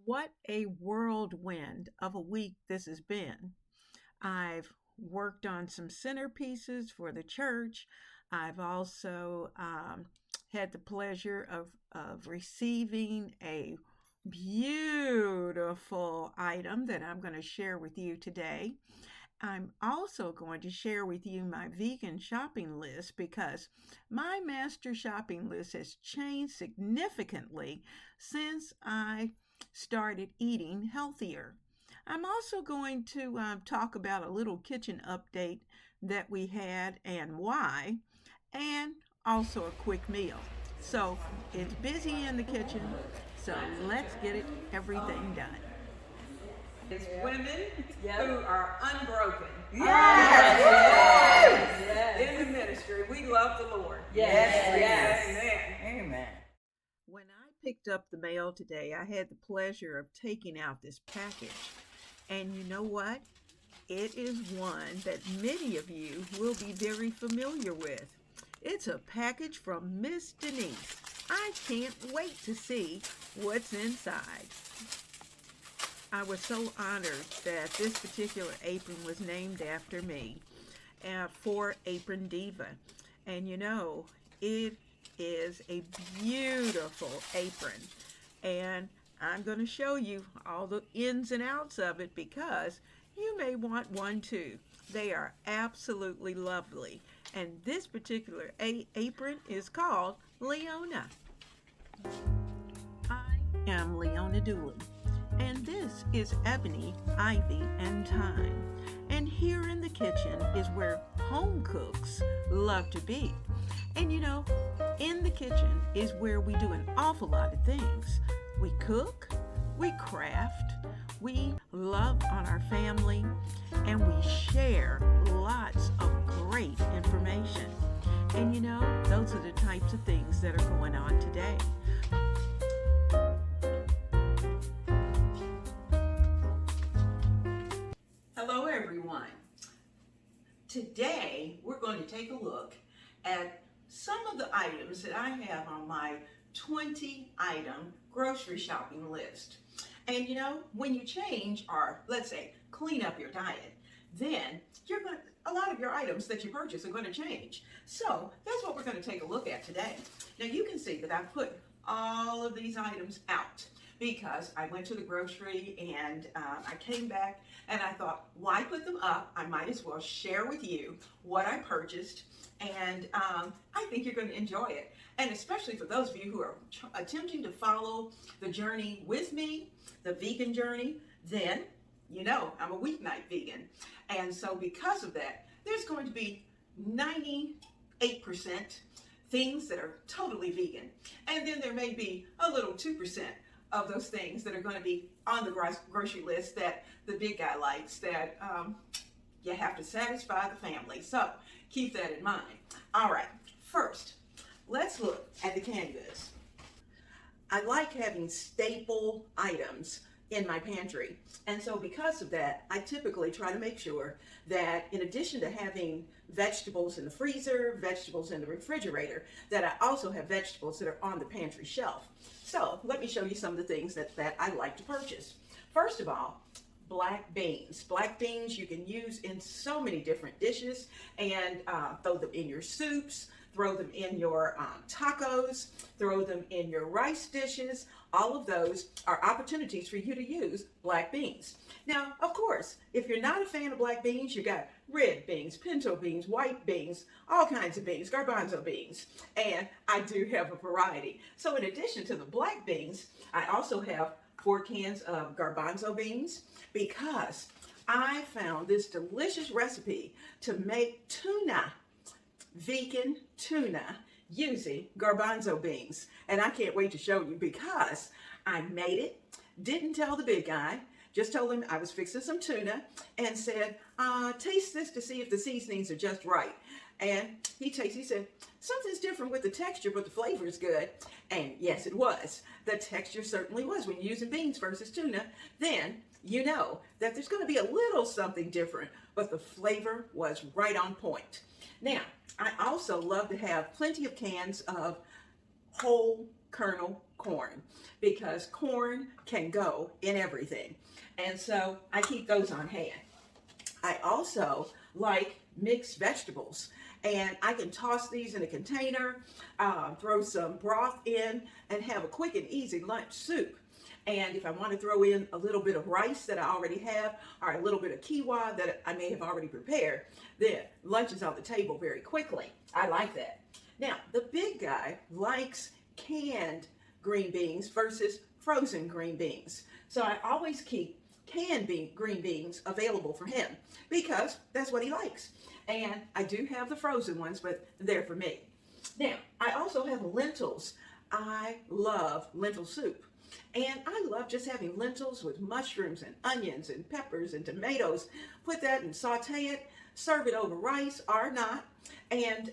What a whirlwind of a week this has been. I've worked on some centerpieces for the church. I've also had the pleasure of receiving a beautiful item that I'm going to share with you today. I'm also going to share with you my vegan shopping list because my master shopping list has changed significantly since I started eating healthier. I'm also going to talk about a little kitchen update that we had and why, and also a quick meal. So it's busy in the kitchen, so let's get everything done. It's women who are unbroken. Yes. Yes. In the ministry, we love the Lord. Yes. Amen. Amen. When I picked up the mail today, I had the pleasure of taking out this package. And you know what? It is one that many of you will be very familiar with. It's a package from Miss Denise. I can't wait to see what's inside. I was so honored that this particular apron was named after me for Apron Diva. And you know, it is a beautiful apron. And I'm going to show you all the ins and outs of it because you may want one too. They are absolutely lovely. And this particular apron is called Leona. I am Leona Dooley. And this is Ebony Ivy and Thyme. And here in the kitchen is where home cooks love to be. And you know, in the kitchen is where we do an awful lot of things. We cook, we craft, we love on our family, and we share lots of great information. And you know, those are the types of things that are going on today. Hello, everyone. Today, we're going to take a look at some of the items that I have on my 20-item grocery shopping list. And you know, when you change or let's say clean up your diet, then a lot of your items that you purchase are going to change. So that's what we're going to take a look at today. Now you can see that I put all of these items out because I went to the grocery and I came back and I thought, why put them up? I might as well share with you what I purchased, and I think you're going to enjoy it. And especially for those of you who are attempting to follow the journey with me, the vegan journey, then you know I'm a weeknight vegan. And so because of that, there's going to be 98% things that are totally vegan. And then there may be a little 2% of those things that are going to be on the grocery list that the big guy likes, that you have to satisfy the family. So keep that in mind. All right, first, let's look at the canned goods. I like having staple items in my pantry. And so because of that, I typically try to make sure that in addition to having vegetables in the freezer, vegetables in the refrigerator, that I also have vegetables that are on the pantry shelf. So let me show you some of the things that I like to purchase. First of all, black beans. Black beans you can use in so many different dishes, and throw them in your soups, throw them in your tacos, throw them in your rice dishes. All of those are opportunities for you to use black beans. Now, of course, if you're not a fan of black beans, you got red beans, pinto beans, white beans, all kinds of beans, garbanzo beans, and I do have a variety. So in addition to the black beans, I also have 4 cans of garbanzo beans because I found this delicious recipe to make tuna, vegan tuna, using garbanzo beans. And I can't wait to show you because I made it, didn't tell the big guy, just told him I was fixing some tuna and said, taste this to see if the seasonings are just right. And he said, something's different with the texture, but the flavor is good. And yes, it was. The texture certainly was. When you're using beans versus tuna, then you know that there's going to be a little something different, but the flavor was right on point. Now, I also love to have plenty of cans of whole kernel corn, because corn can go in everything. And so I keep those on hand. I also like mixed vegetables, and I can toss these in a container, throw some broth in, and have a quick and easy lunch soup. And if I want to throw in a little bit of rice that I already have, or a little bit of quinoa that I may have already prepared, then lunch is on the table very quickly. I like that. Now, the big guy likes canned green beans versus frozen green beans. So I always keep canned green beans available for him because that's what he likes. And I do have the frozen ones, but they're for me. Now, I also have lentils. I love lentil soup. And I love just having lentils with mushrooms and onions and peppers and tomatoes. Put that and saute it, serve it over rice or not. And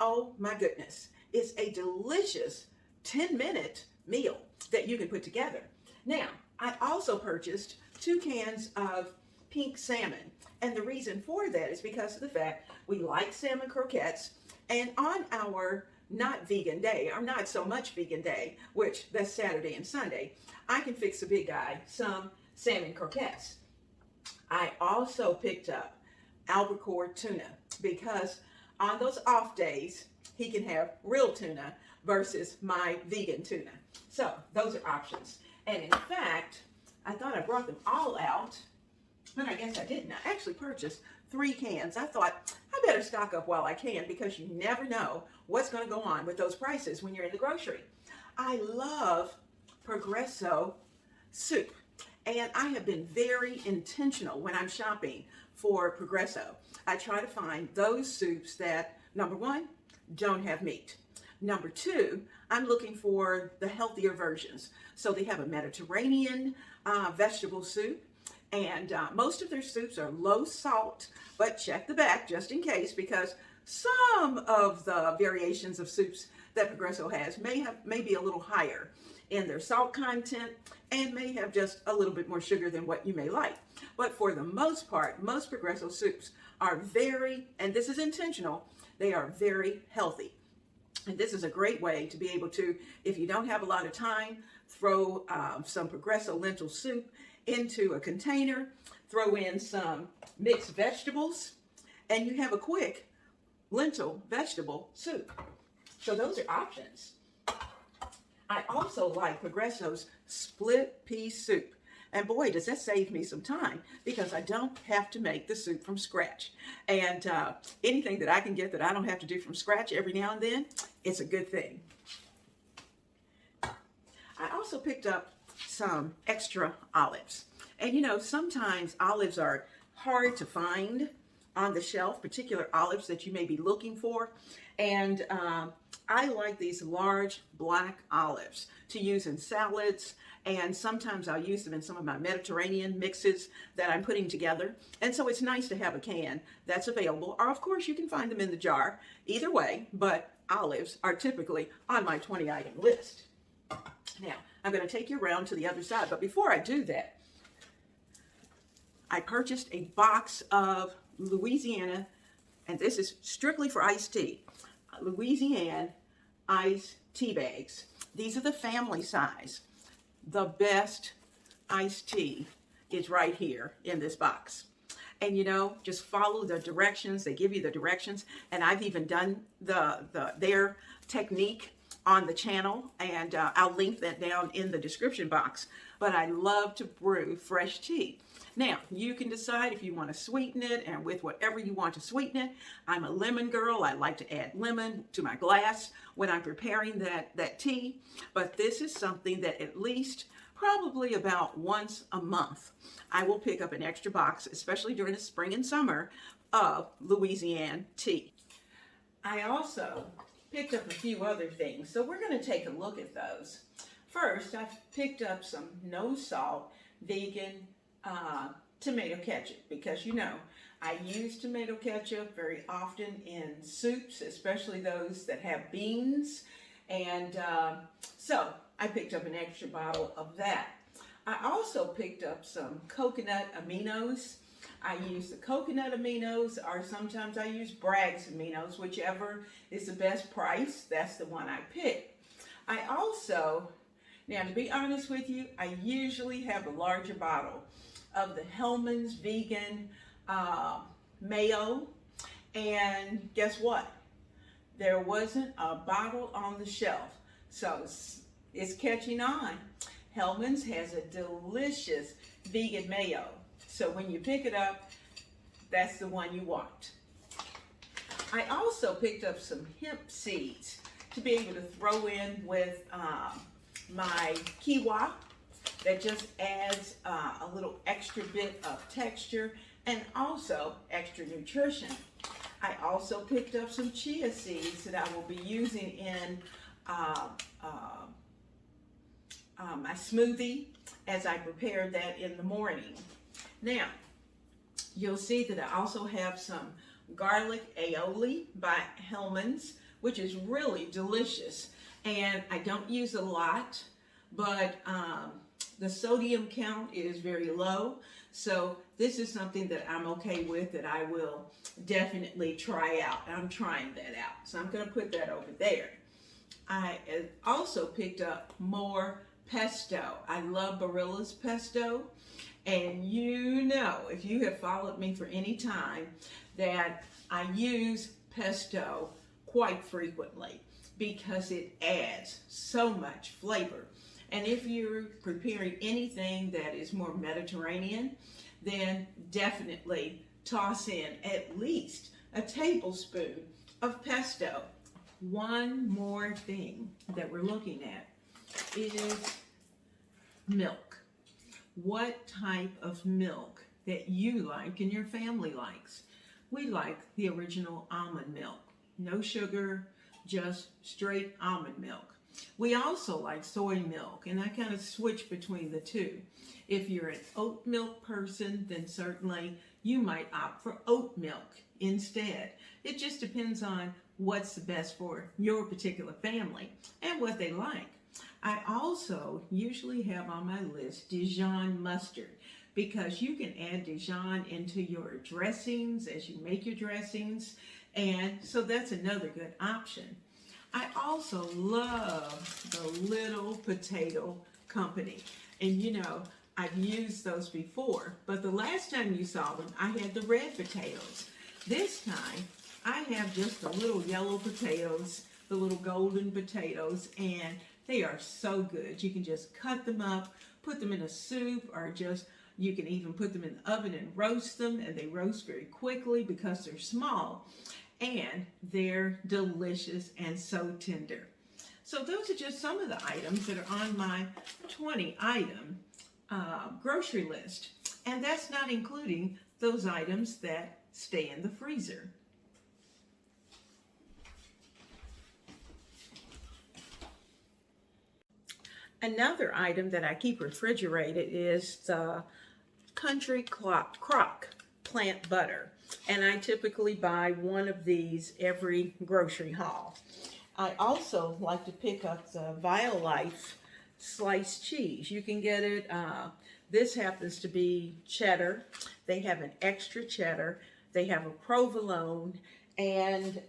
oh my goodness, it's a delicious 10-minute meal that you can put together. Now, I also purchased 2 cans of pink salmon. And the reason for that is because of the fact we like salmon croquettes. And on our not vegan day, or not so much vegan day, which that's Saturday and Sunday, I can fix the big guy some salmon croquettes. I also picked up albacore tuna because on those off days, he can have real tuna versus my vegan tuna. So those are options. And in fact, I thought I brought them all out, but I guess I didn't. I actually purchased 3 cans. I thought I better stock up while I can because you never know what's going to go on with those prices when you're in the grocery. I love Progresso soup, and I have been very intentional when I'm shopping for Progresso. I try to find those soups that, number 1, don't have meat. Number 2, I'm looking for the healthier versions. So they have a Mediterranean vegetable soup, and most of their soups are low salt, but check the back just in case, because some of the variations of soups that Progresso has may be a little higher in their salt content and may have just a little bit more sugar than what you may like. But for the most part, most Progresso soups are very, and this is intentional, they are very healthy. And this is a great way to be able to, if you don't have a lot of time, throw some Progresso lentil soup into a container, throw in some mixed vegetables, and you have a quick lentil vegetable soup. So those are options. I also like Progresso's split pea soup. And boy, does that save me some time because I don't have to make the soup from scratch. And anything that I can get that I don't have to do from scratch every now and then, it's a good thing. I also picked up some extra olives. And you know, sometimes olives are hard to find on the shelf, particular olives that you may be looking for. And I like these large black olives to use in salads, and sometimes I'll use them in some of my Mediterranean mixes that I'm putting together. And so it's nice to have a can that's available, or of course you can find them in the jar, either way, but olives are typically on my 20-item list. Now, I'm going to take you around to the other side, but before I do that, I purchased a box of Louisiana, and this is strictly for iced tea, Louisiana iced tea bags. These are the family size. The best iced tea is right here in this box. And you know, just follow the directions. They give you the directions, and I've even done their technique on the channel, and I'll link that down in the description box. But I love to brew fresh tea. Now, you can decide if you want to sweeten it, and with whatever you want to sweeten it. I'm a lemon girl. I like to add lemon to my glass when I'm preparing that tea. But this is something that at least probably about once a month, I will pick up an extra box, especially during the spring and summer, of Louisiana tea. I also picked up a few other things, so we're going to take a look at those. First, I've picked up some no salt vegan tomato ketchup, because you know I use tomato ketchup very often in soups, especially those that have beans, and so I picked up an extra bottle of that. I also picked up some coconut aminos. I use the coconut aminos, or sometimes I use Bragg's aminos, whichever is the best price, that's the one I pick. I also, now to be honest with you, I usually have a larger bottle of the Hellmann's Vegan mayo. And guess what? There wasn't a bottle on the shelf. So it's catching on. Hellmann's has a delicious vegan mayo. So when you pick it up, that's the one you want. I also picked up some hemp seeds to be able to throw in with my quinoa. That just adds a little extra bit of texture and also extra nutrition. I also picked up some chia seeds that I will be using in my smoothie as I prepare that in the morning. Now, you'll see that I also have some garlic aioli by Hellmann's, which is really delicious. And I don't use a lot, but the sodium count is very low. So this is something that I'm okay with, that I will definitely try out. I'm trying that out. So I'm going to put that over there. I also picked up more pesto. I love Barilla's pesto. And you know, if you have followed me for any time, that I use pesto quite frequently because it adds so much flavor. And if you're preparing anything that is more Mediterranean, then definitely toss in at least a tablespoon of pesto. One more thing that we're looking at is milk. What type of milk that you like and your family likes? We like the original almond milk. No sugar, just straight almond milk. We also like soy milk, and I kind of switch between the two. If you're an oat milk person, then certainly you might opt for oat milk instead. It just depends on what's the best for your particular family and what they like. I also usually have on my list Dijon mustard, because you can add Dijon into your dressings as you make your dressings, and so that's another good option. I also love the Little Potato Company, and you know, I've used those before, but the last time you saw them, I had the red potatoes. This time, I have just the little yellow potatoes, the little golden potatoes, and they are so good. You can just cut them up, put them in a soup, or just, you can even put them in the oven and roast them, and they roast very quickly because they're small, and they're delicious and so tender. So those are just some of the items that are on my 20-item grocery list, and that's not including those items that stay in the freezer. Another item that I keep refrigerated is the Country Crock plant butter, and I typically buy one of these every grocery haul. I also like to pick up the Violife sliced cheese. You can get it, this happens to be cheddar. They have an extra cheddar. They have a provolone, and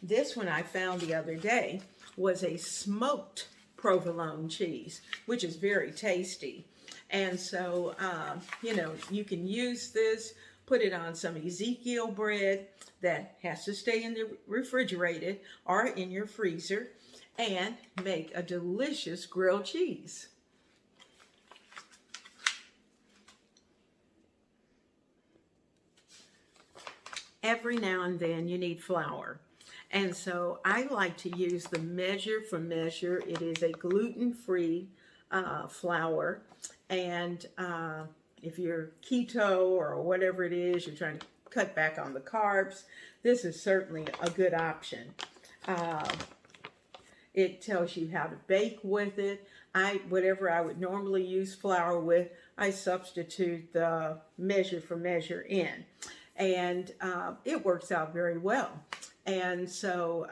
this one I found the other day was a smoked provolone cheese, which is very tasty. And so, you know, you can use this, put it on some Ezekiel bread that has to stay in the refrigerated or in your freezer, and make a delicious grilled cheese. Every now and then you need flour. And so I like to use the Measure for Measure. It is a gluten-free flour. And if you're keto or whatever it is, you're trying to cut back on the carbs, this is certainly a good option. It tells you how to bake with it. Whatever I would normally use flour with, I substitute the Measure for Measure in. And it works out very well. And so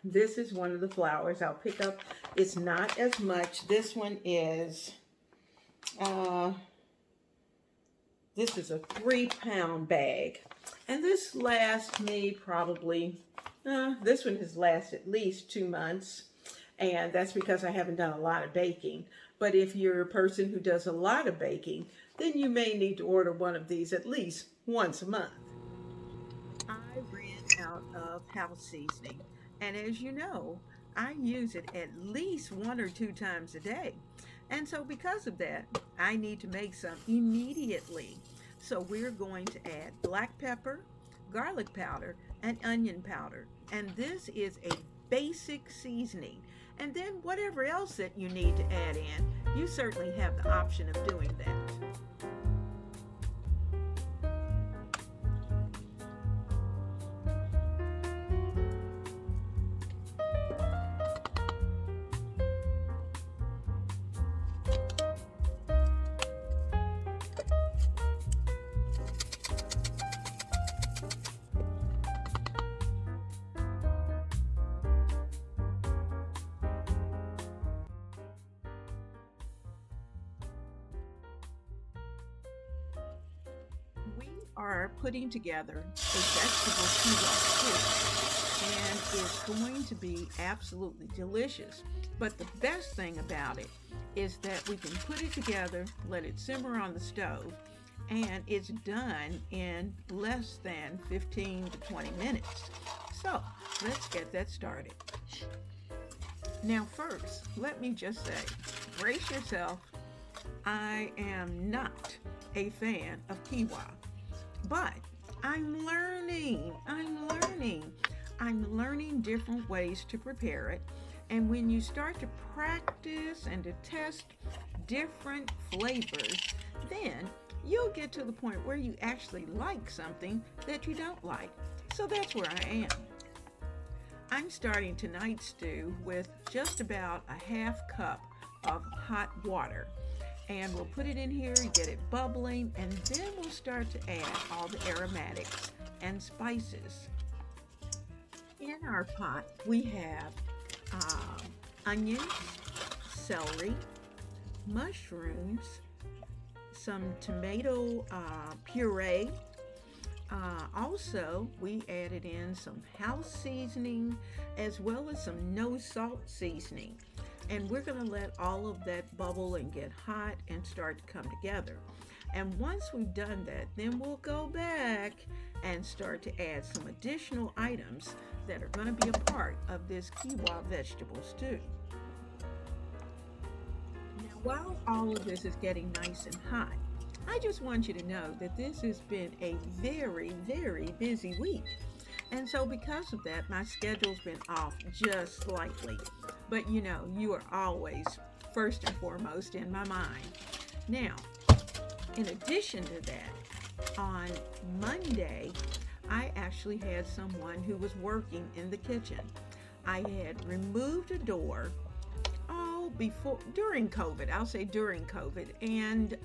this is one of the flours I'll pick up. It's not as much. This one is, this is a 3-pound bag. And this lasts me probably, this one has lasted at least 2 months. And that's because I haven't done a lot of baking. But if you're a person who does a lot of baking, then you may need to order one of these at least once a month. I ran out of house seasoning. And as you know, I use it at least 1 or 2 times a day. And so, because of that, I need to make some immediately. So, we're going to add black pepper, garlic powder, and onion powder. And this is a basic seasoning. And then, whatever else that you need to add in, you certainly have the option of doing that. We are putting together a vegetable quinoa soup, and it's going to be absolutely delicious. But the best thing about it is that we can put it together, let it simmer on the stove, and it's done in less than 15 to 20 minutes. So let's get that started. Now, first, let me just say, brace yourself. I am not a fan of quinoa, but I'm learning. I'm learning different ways to prepare it. And when you start to practice and to test different flavors, then you'll get to the point where you actually like something that you don't like. So that's where I am. I'm starting tonight's stew with just about a half cup of hot water. And we'll put it in here and get it bubbling, and then we'll start to add all the aromatics and spices. In our pot, we have onions, celery, mushrooms, some tomato puree. Also, we added in some house seasoning as well as some no salt seasoning. And we're going to let all of that bubble and get hot and start to come together. And once we've done that, then we'll go back and start to add some additional items that are going to be a part of this quinoa vegetable stew. Now, while all of this is getting nice and hot, I just want you to know that this has been a very, very busy week. And so because of that, my schedule's been off just slightly. But you know, you are always first and foremost in my mind. Now, in addition to that, on Monday, I actually had someone who was working in the kitchen. I had removed a door, during COVID, I'll say during COVID, and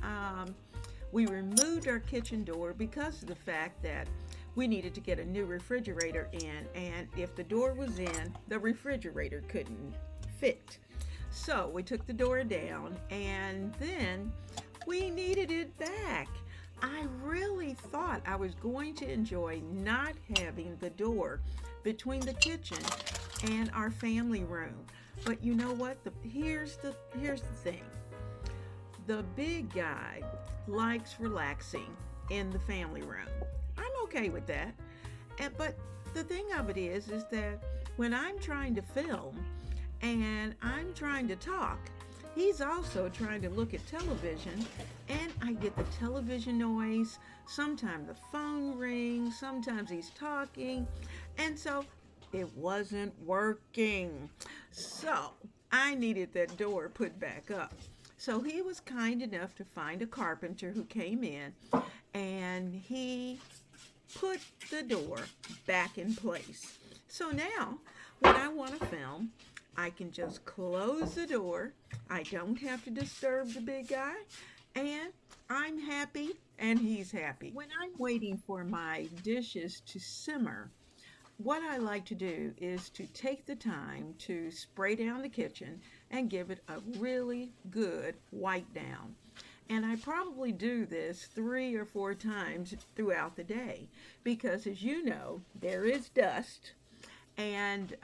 we removed our kitchen door because of the fact that we needed to get a new refrigerator in, and if the door was in, the refrigerator couldn't fit. So we took the door down, and then we needed it back. I really thought I was going to enjoy not having the door between the kitchen and our family room. But you know what? Here's the thing. The big guy likes relaxing in the family room. I'm okay with that. But the thing of it is that when I'm trying to film and I'm trying to talk, he's also trying to look at television, and I get the television noise. Sometimes the phone rings, sometimes he's talking, and so it wasn't working. So I needed that door put back up. So he was kind enough to find a carpenter who came in, and he put the door back in place. So now when I want to film, I can just close the door. I don't have to disturb the big guy, and I'm happy and he's happy. When I'm waiting for my dishes to simmer, what I like to do is to take the time to spray down the kitchen and give it a really good wipe down. And I probably do this 3 or 4 times throughout the day because, as you know, there is dust, And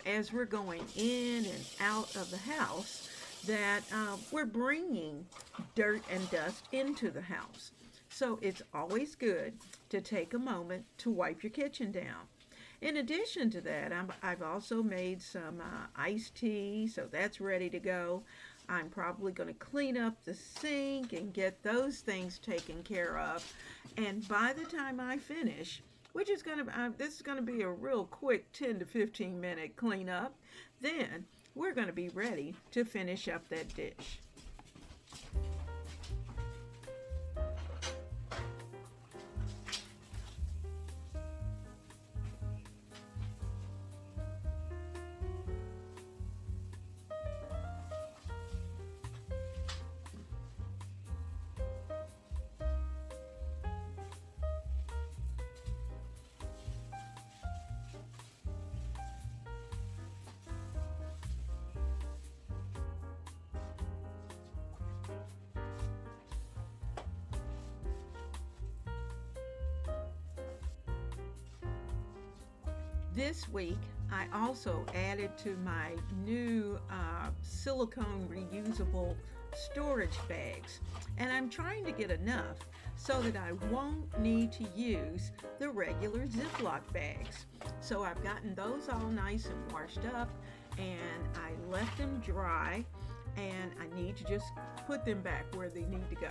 as we're going in and out of the house, that we're bringing dirt and dust into the house. So it's always good to take a moment to wipe your kitchen down. In addition to that, I've also made some iced tea, so that's ready to go. I'm probably going to clean up the sink and get those things taken care of. And by the time I finish, which is going to this is going to be a real quick 10 to 15 minute cleanup, then we're going to be ready to finish up that dish. This week, I also added to my new silicone reusable storage bags, and I'm trying to get enough so that I won't need to use the regular Ziploc bags. So I've gotten those all nice and washed up, and I left them dry, and I need to just put them back where they need to go.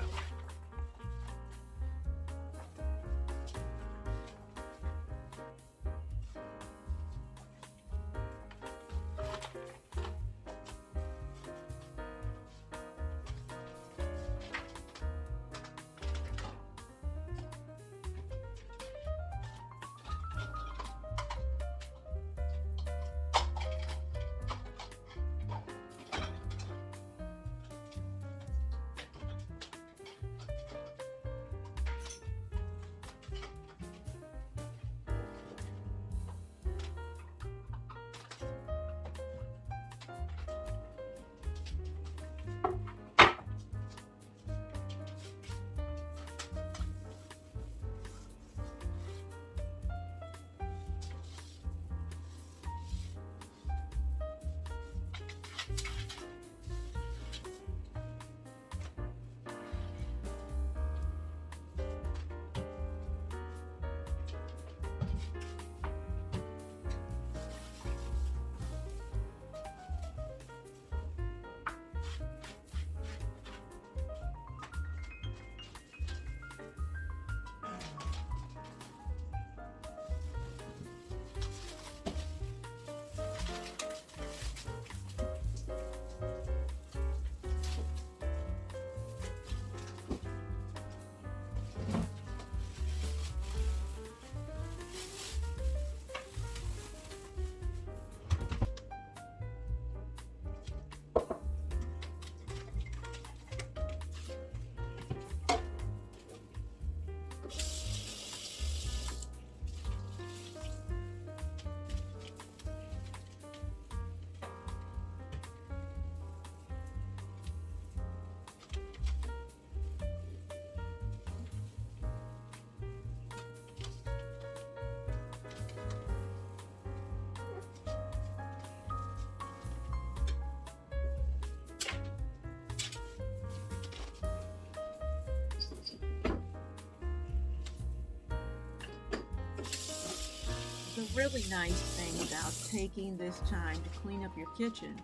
The really nice thing about taking this time to clean up your kitchen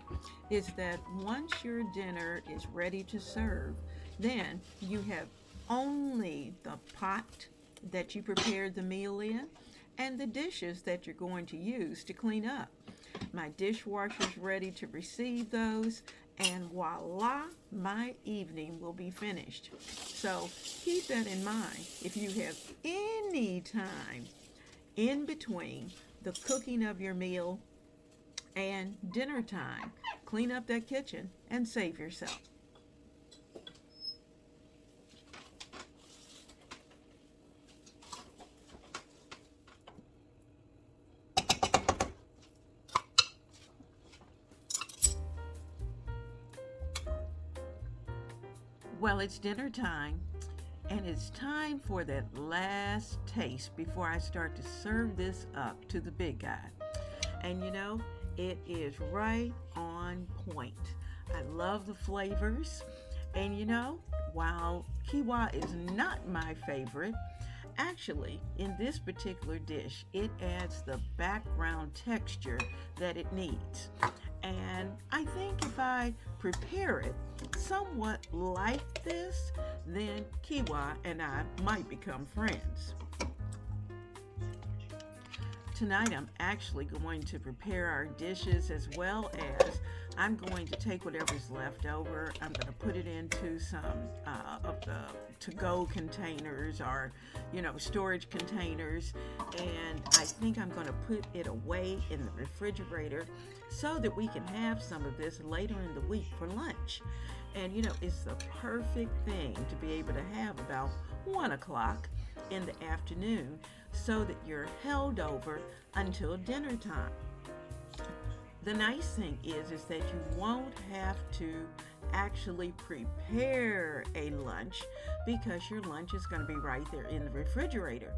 is that once your dinner is ready to serve, then you have only the pot that you prepared the meal in and the dishes that you're going to use to clean up. My dishwasher's ready to receive those, and voila, my evening will be finished. So keep that in mind. If you have any time in between the cooking of your meal and dinner time, clean up that kitchen and save yourself. Well, it's dinner time, and it's time for that last taste before I start to serve this up to the big guy. And you know, it is right on point. I love the flavors. And you know, while quinoa is not my favorite, actually, in this particular dish, it adds the background texture that it needs. And I think if I prepare it somewhat like this, then quinoa and I might become friends. Tonight I'm actually going to prepare our dishes, as well as I'm going to take whatever's left over. I'm going to put it into some of the to-go containers, or storage containers, and I think I'm going to put it away in the refrigerator so that we can have some of this later in the week for lunch. And it's the perfect thing to be able to have about 1 o'clock in the afternoon, so that you're held over until dinner time. The nice thing is that you won't have to actually prepare a lunch, because your lunch is going to be right there in the refrigerator.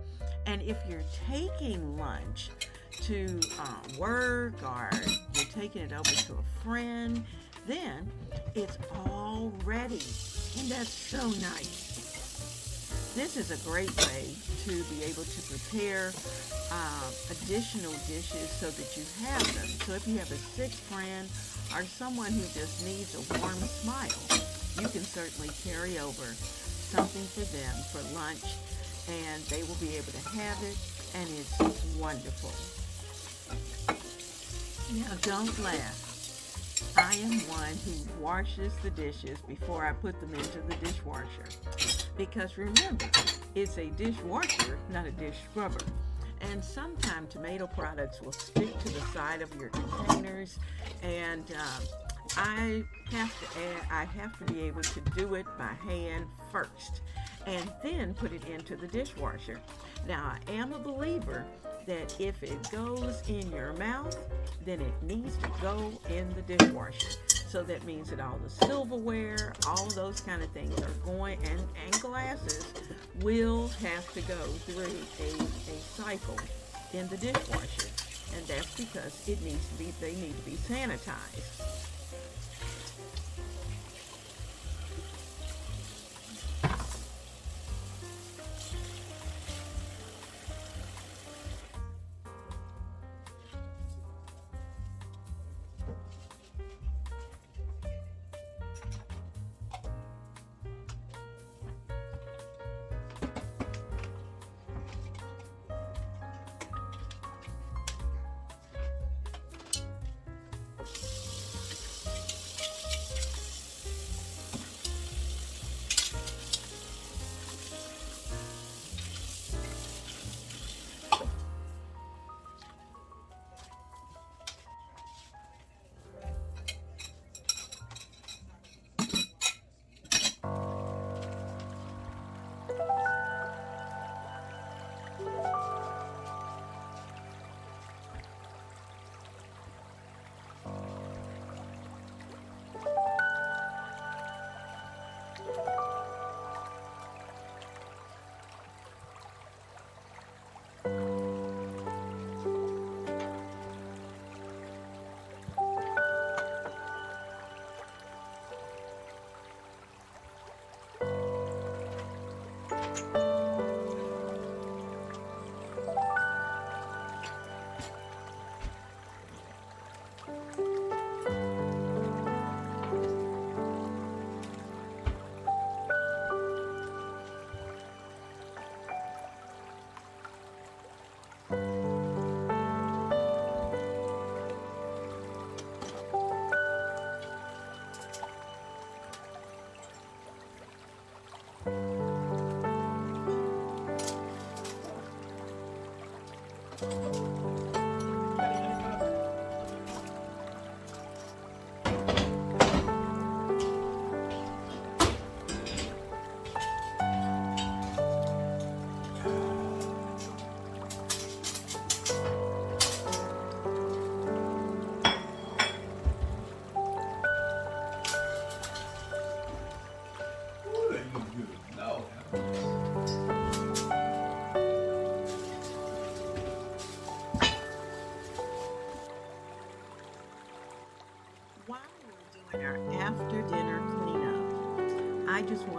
And if you're taking lunch to work, or you're taking it over to a friend, then it's all ready, and that's so nice. This is a great way to be able to prepare additional dishes so that you have them. So if you have a sick friend or someone who just needs a warm smile, you can certainly carry over something for them for lunch, and they will be able to have it, and it's wonderful. Now, don't laugh. I am one who washes the dishes before I put them into the dishwasher. Because remember, it's a dishwasher, not a dish scrubber. And sometimes tomato products will stick to the side of your containers, and I have to be able to do it by hand first, and then put it into the dishwasher. Now, I am a believer that if it goes in your mouth, then it needs to go in the dishwasher. So that means that all the silverware, all of those kind of things are going, and glasses will have to go through a cycle in the dishwasher. And that's because they need to be sanitized.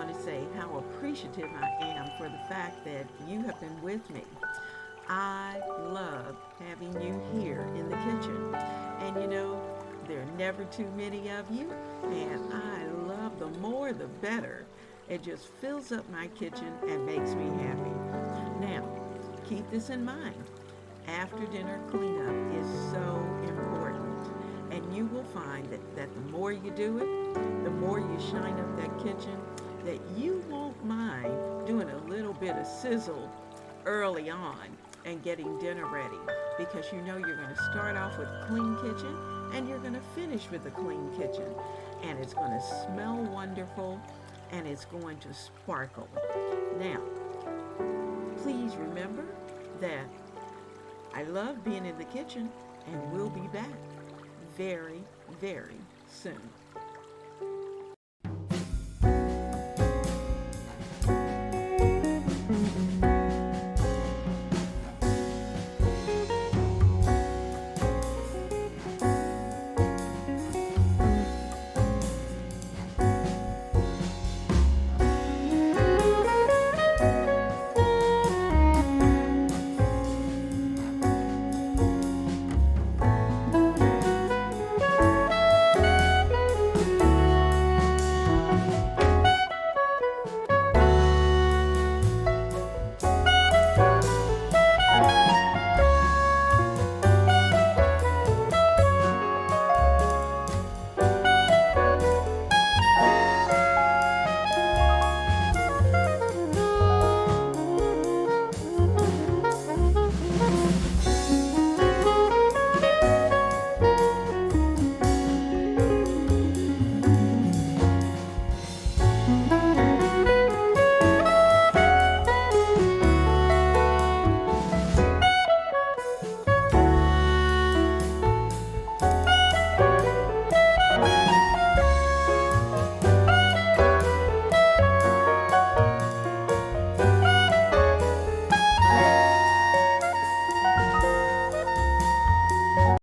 want to say how appreciative I am for the fact that you have been with me. I love having you here in the kitchen. And you know, there are never too many of you, and I love the more the better. It just fills up my kitchen and makes me happy. Now, keep this in mind. After dinner cleanup is so important. And you will find that the more you do it, the more you shine up that kitchen, that you won't mind doing a little bit of sizzle early on and getting dinner ready, because you know you're going to start off with a clean kitchen and you're going to finish with a clean kitchen. And it's going to smell wonderful and it's going to sparkle. Now, please remember that I love being in the kitchen, and we'll be back very, very soon.